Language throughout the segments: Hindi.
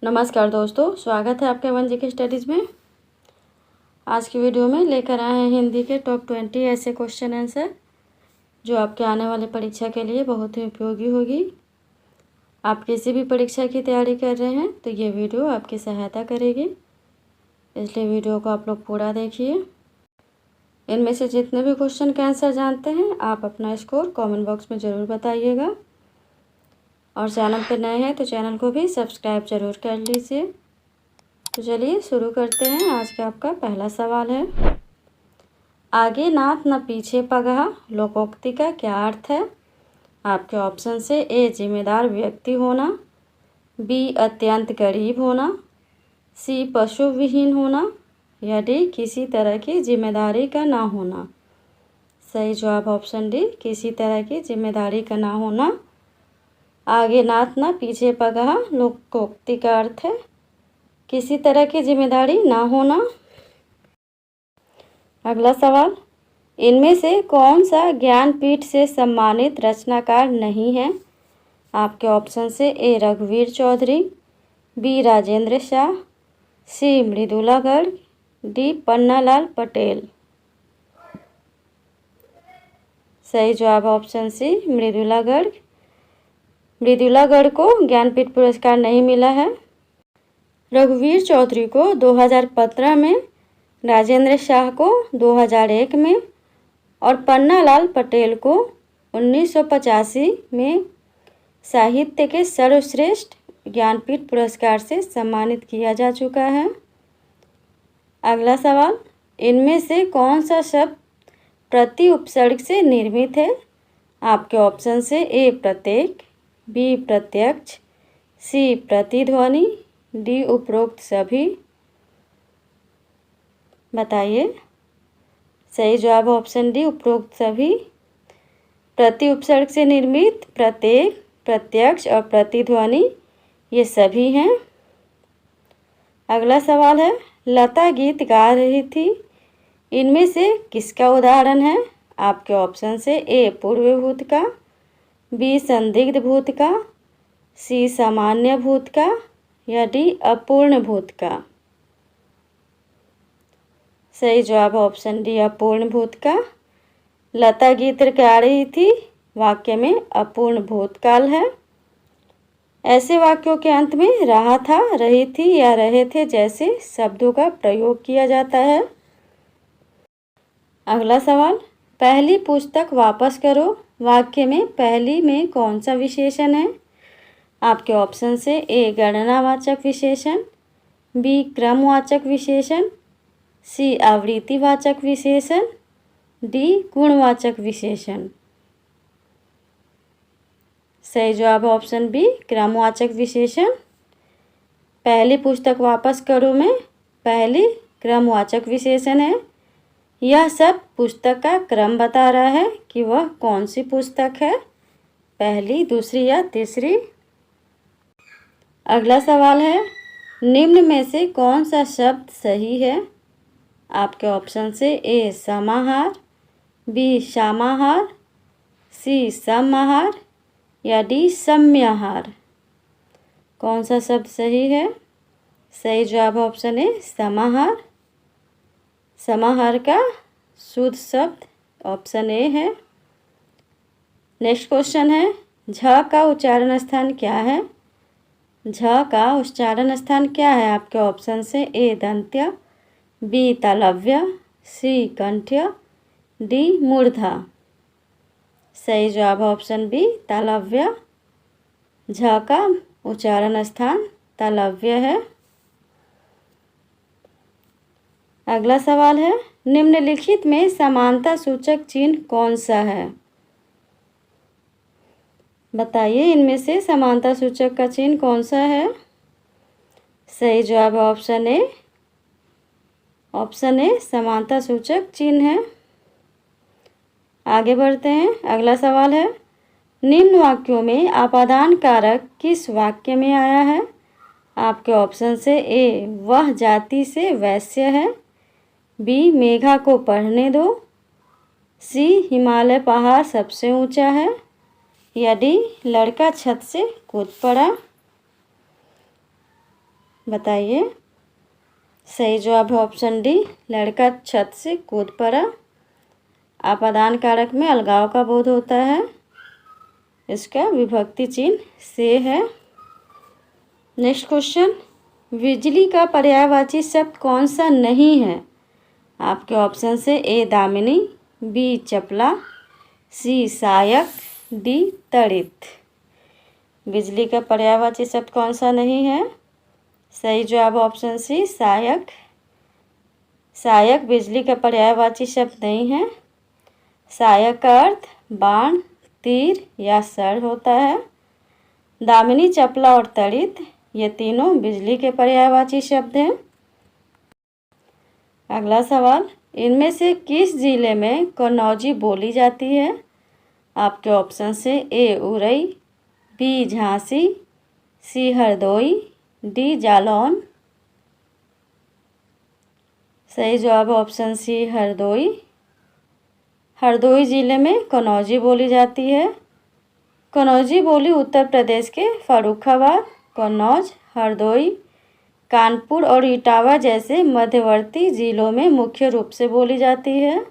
नमस्कार दोस्तों, स्वागत है आपके वन जी के स्टडीज़ में। आज की वीडियो में लेकर आए हैं हिंदी के टॉप 20 ऐसे क्वेश्चन आंसर जो आपके आने वाले परीक्षा के लिए बहुत ही उपयोगी होगी। आप किसी भी परीक्षा की तैयारी कर रहे हैं तो ये वीडियो आपकी सहायता करेगी, इसलिए वीडियो को आप लोग पूरा देखिए। इनमें से जितने भी क्वेश्चन के आंसर जानते हैं आप अपना स्कोर कमेंट बॉक्स में ज़रूर बताइएगा, और चैनल पर नए हैं तो चैनल को भी सब्सक्राइब ज़रूर कर लीजिए। तो चलिए शुरू करते हैं। आज का आपका पहला सवाल है, आगे नाथ न पीछे पगहा लोकोक्ति का क्या अर्थ है? आपके ऑप्शन से ए जिम्मेदार व्यक्ति होना, बी अत्यंत गरीब होना, सी पशु विहीन होना, या डी किसी तरह की जिम्मेदारी का ना होना। सही जवाब ऑप्शन डी, किसी तरह की जिम्मेदारी का ना होना। आगे नाथ न पीछे पगहा लोकोक्ति का अर्थ है किसी तरह की जिम्मेदारी ना होना। अगला सवाल, इनमें से कौन सा ज्ञानपीठ से सम्मानित रचनाकार नहीं है? आपके ऑप्शन से ए रघुवीर चौधरी, बी राजेंद्र शाह, सी मृदुला गर्ग, डी पन्नालाल पटेल। सही जवाब ऑप्शन सी मृदुला गर्ग। मृदुला गर्ग को ज्ञानपीठ पुरस्कार नहीं मिला है। रघुवीर चौधरी को 2015 में, राजेंद्र शाह को 2001 में और पन्नालाल पटेल को 1985 में साहित्य के सर्वश्रेष्ठ ज्ञानपीठ पुरस्कार से सम्मानित किया जा चुका है। अगला सवाल, इनमें से कौन सा शब्द प्रति उपसर्ग से निर्मित है? आपके ऑप्शन से ए प्रत्येक, बी प्रत्यक्ष, सी प्रतिध्वनि, डी उपरोक्त सभी। बताइए। सही जवाब ऑप्शन डी उपरोक्त सभी। प्रति उपसर्ग से निर्मित प्रत्येक, प्रत्यक्ष और प्रतिध्वनि ये सभी हैं। अगला सवाल है, लता गीत गा रही थी, इनमें से किसका उदाहरण है? आपके ऑप्शन से ए पूर्व भूत का, बी संदिग्ध भूत का, सी सामान्य भूत का, या डी अपूर्ण भूत का। सही जवाब ऑप्शन डी अपूर्ण भूत का। लता गीत गा रही थी वाक्य में अपूर्ण भूतकाल है। ऐसे वाक्यों के अंत में रहा था, रही थी या रहे थे जैसे शब्दों का प्रयोग किया जाता है। अगला सवाल, पहली पुस्तक वापस करो वाक्य में पहली में कौन सा विशेषण है? आपके ऑप्शन से ए गणनावाचक विशेषण, बी क्रमवाचक विशेषण, सी आवृत्तिवाचक विशेषण, डी गुणवाचक विशेषण। सही जवाब ऑप्शन बी क्रमवाचक विशेषण। पहली पुस्तक वापस करो में पहली क्रमवाचक विशेषण है। यह सब पुस्तक का क्रम बता रहा है कि वह कौन सी पुस्तक है, पहली, दूसरी या तीसरी। अगला सवाल है, निम्न में से कौन सा शब्द सही है? आपके ऑप्शन से ए समाहार, बी समाहार, सी समाहार, या डी सम्याहार। कौन सा शब्द सही है? सही जवाब ऑप्शन ए समाहार। समाहार का शुद्ध शब्द ऑप्शन ए है। नेक्स्ट क्वेश्चन है, झ का उच्चारण स्थान क्या है? झ का उच्चारण स्थान क्या है? आपके ऑप्शन से ए दंत्य, बी तालव्य, सी कंठ्य, डी मूर्धा। सही जवाब ऑप्शन बी तालव्य। झ का उच्चारण स्थान तालव्य है। अगला सवाल है, निम्नलिखित में समानता सूचक चिन्ह कौन सा है? बताइए, इनमें से समानता सूचक का चिन्ह कौन सा है? सही जवाब ऑप्शन ए, ऑप्शन ए समानता सूचक चिन्ह है। आगे बढ़ते हैं। अगला सवाल है, निम्न वाक्यों में अपादान कारक किस वाक्य में आया है? आपके ऑप्शन से ए वह जाति से वैश्य है, बी मेघा को पढ़ने दो, सी हिमालय पहाड़ सबसे ऊंचा है, या डी लड़का छत से कूद पड़ा। बताइए। सही जवाब है ऑप्शन डी, लड़का छत से कूद पड़ा। आपादान कारक में अलगाव का बोध होता है। इसका विभक्ति चिन्ह से है। नेक्स्ट क्वेश्चन, बिजली का पर्यायवाची शब्द कौन सा नहीं है? आपके ऑप्शन से ए दामिनी, बी चपला, सी सहायक, डी तड़ित। बिजली का पर्यायवाची शब्द कौन सा नहीं है? सही जवाब ऑप्शन सी सहायक। सहायक बिजली का पर्यायवाची शब्द नहीं है। सहायक का अर्थ बाण, तीर या शर होता है। दामिनी, चपला और तड़ित ये तीनों बिजली के पर्यायवाची शब्द हैं। अगला सवाल, इनमें से किस जिले में कन्नौजी बोली जाती है? आपके ऑप्शन से ए उरई, बी झांसी, सी हरदोई, डी जालौन। सही जवाब ऑप्शन सी हरदोई। हरदोई जिले में कन्नौजी बोली जाती है। कन्नौजी बोली उत्तर प्रदेश के फर्रुखाबाद, कन्नौज, हरदोई, कानपुर और इटावा जैसे मध्यवर्ती जिलों में मुख्य रूप से बोली जाती है।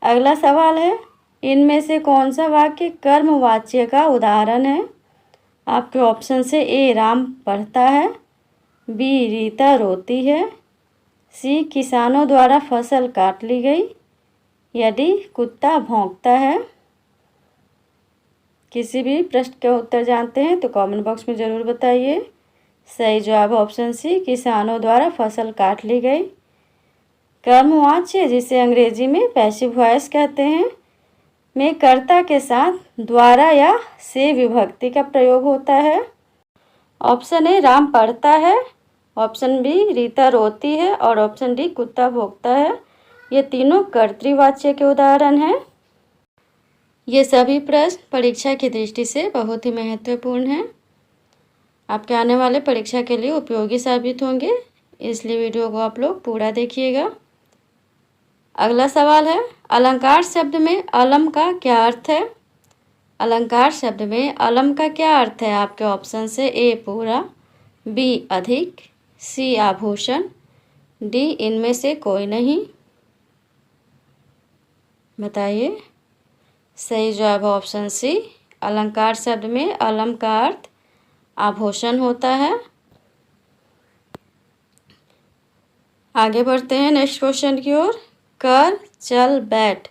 अगला सवाल है, इनमें से कौन सा वाक्य कर्मवाच्य का उदाहरण है? आपके ऑप्शन से ए राम पढ़ता है, बी रीता रोती है, सी किसानों द्वारा फसल काट ली गई, या डी कुत्ता भौंकता है। किसी भी प्रश्न का उत्तर जानते हैं तो कमेंट बॉक्स में ज़रूर बताइए। सही जवाब ऑप्शन सी, किसानों द्वारा फसल काट ली गई। कर्मवाच्य, जिसे अंग्रेजी में पैसिव वॉइस कहते हैं, में कर्ता के साथ द्वारा या से विभक्ति का प्रयोग होता है। ऑप्शन ए राम पढ़ता है, ऑप्शन बी रीता रोती है और ऑप्शन डी कुत्ता भौंकता है। ये तीनों कर्तृवाच्य के उदाहरण हैं। ये सभी प्रश्न परीक्षा की दृष्टि से बहुत ही महत्वपूर्ण हैं। आपके आने वाले परीक्षा के लिए उपयोगी साबित होंगे, इसलिए वीडियो को आप लोग पूरा देखिएगा। अगला सवाल है, अलंकार शब्द में अलम का क्या अर्थ है? अलंकार शब्द में अलम का क्या अर्थ है? आपके ऑप्शन से ए पूरा, बी अधिक, सी आभूषण, डी इनमें से कोई नहीं। बताइए। सही जवाब ऑप्शन सी, अलंकार शब्द में अलम का अर्थ आभूषण होता है। आगे बढ़ते हैं नेक्स्ट क्वेश्चन की ओर। कर, चल, बैठ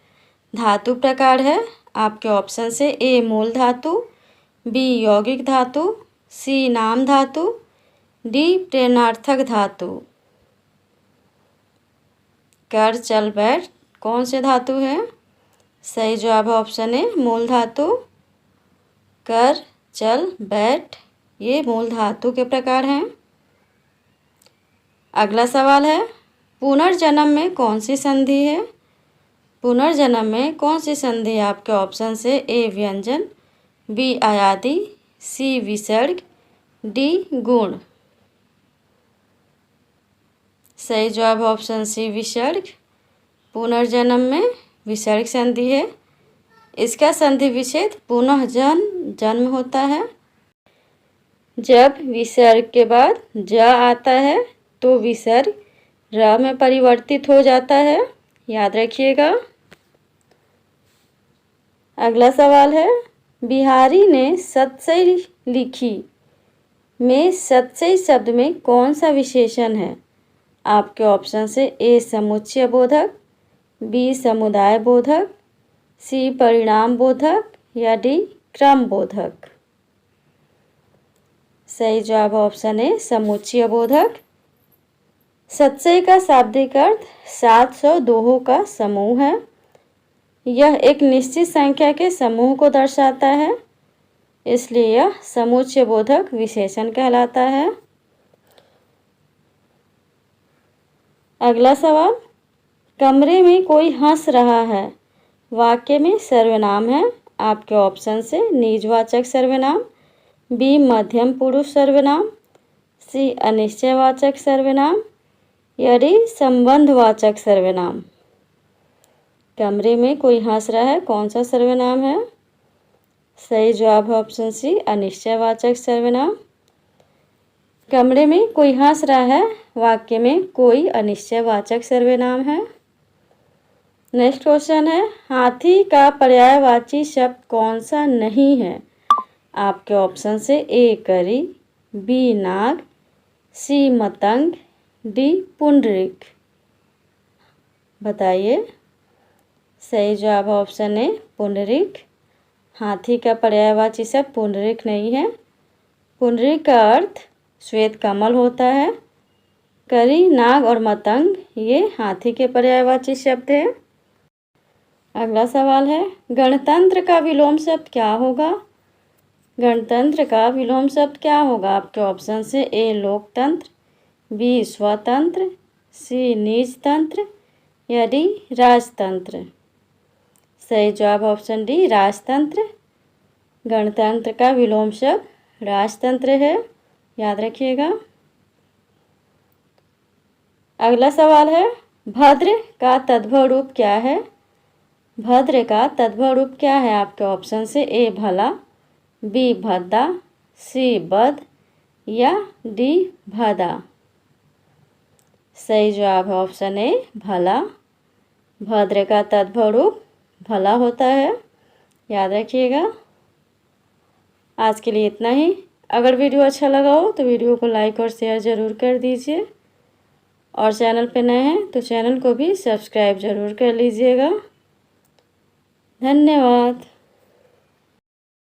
धातु प्रकार है। आपके ऑप्शन से ए मूल धातु, बी यौगिक धातु, सी नाम धातु, डी प्रेरणार्थक धातु। कर, चल, बैठ कौन से धातु है? सही जवाब ऑप्शन ए मूल धातु। कर, चल, बैठ ये मूल धातु के प्रकार हैं। अगला सवाल है, पुनर्जन्म में कौन सी संधि है? पुनर्जन्म में कौन सी संधि है? आपके ऑप्शन से ए व्यंजन, बी अयादि, सी विसर्ग, डी गुण। सही जवाब ऑप्शन सी विसर्ग। पुनर्जन्म में विसर्ग संधि है। इसका संधि विच्छेद पुनः जन्म होता है। जब विसर्ग के बाद ज आता है तो विसर्ग र में परिवर्तित हो जाता है, याद रखिएगा। अगला सवाल है, बिहारी ने सतसई लिखी में सतसई शब्द में कौन सा विशेषण है? आपके ऑप्शन से ए समुच्चय बोधक, बी समुदाय बोधक, सी परिणाम बोधक, या डी क्रम बोधक। सही जवाब ऑप्शन ए समुच्चय बोधक। सतसई का शाब्दिक अर्थ 700 दोहों का समूह है। यह एक निश्चित संख्या के समूह को दर्शाता है, इसलिए यह समुच्चय बोधक विशेषण कहलाता है। अगला सवाल, कमरे में कोई हंस रहा है वाक्य में सर्वनाम है। आपके ऑप्शन से निजवाचक सर्वनाम, बी मध्यम पुरुष सर्वनाम, सी अनिश्चयवाचक सर्वनाम, या डी संबंधवाचक सर्वनाम। कमरे में कोई हंस रहा है कौन सा सर्वनाम है? सही जवाब ऑप्शन सी अनिश्चयवाचक सर्वनाम। कमरे में कोई हंस रहा है वाक्य में कोई अनिश्चयवाचक सर्वनाम है। नेक्स्ट क्वेश्चन है, हाथी का पर्यायवाची शब्द कौन सा नहीं है? आपके ऑप्शन से ए करी, बी नाग, सी मतंग, डी पुंडरीक। बताइए। सही जवाब ऑप्शन ए पुंडरीक। हाथी का पर्यायवाची शब्द पुंडरीक नहीं है। पुंडरीक का अर्थ श्वेत कमल होता है। करी, नाग और मतंग ये हाथी के पर्यायवाची शब्द हैं। अगला सवाल है, गणतंत्र का विलोम शब्द क्या होगा? गणतंत्र का विलोम शब्द क्या होगा? आपके ऑप्शन से ए लोकतंत्र, बी स्वतंत्र, सी निजतंत्र या डी राजतंत्र। सही जवाब ऑप्शन डी राजतंत्र। गणतंत्र का विलोम शब्द राजतंत्र है, याद रखिएगा। अगला सवाल है, भद्र का तद्भव रूप क्या है? भद्र का तद्भव रूप क्या है? आपके ऑप्शन से ए भला, बी भद्दा, सी बद या डी भदा। सही जवाब ऑप्शन ए भला। भद्र का तद्भव रूप भला होता है, याद रखिएगा। आज के लिए इतना ही। अगर वीडियो अच्छा लगा हो तो वीडियो को लाइक और शेयर ज़रूर कर दीजिए, और चैनल पे नए हैं तो चैनल को भी सब्सक्राइब ज़रूर कर लीजिएगा। धन्यवाद।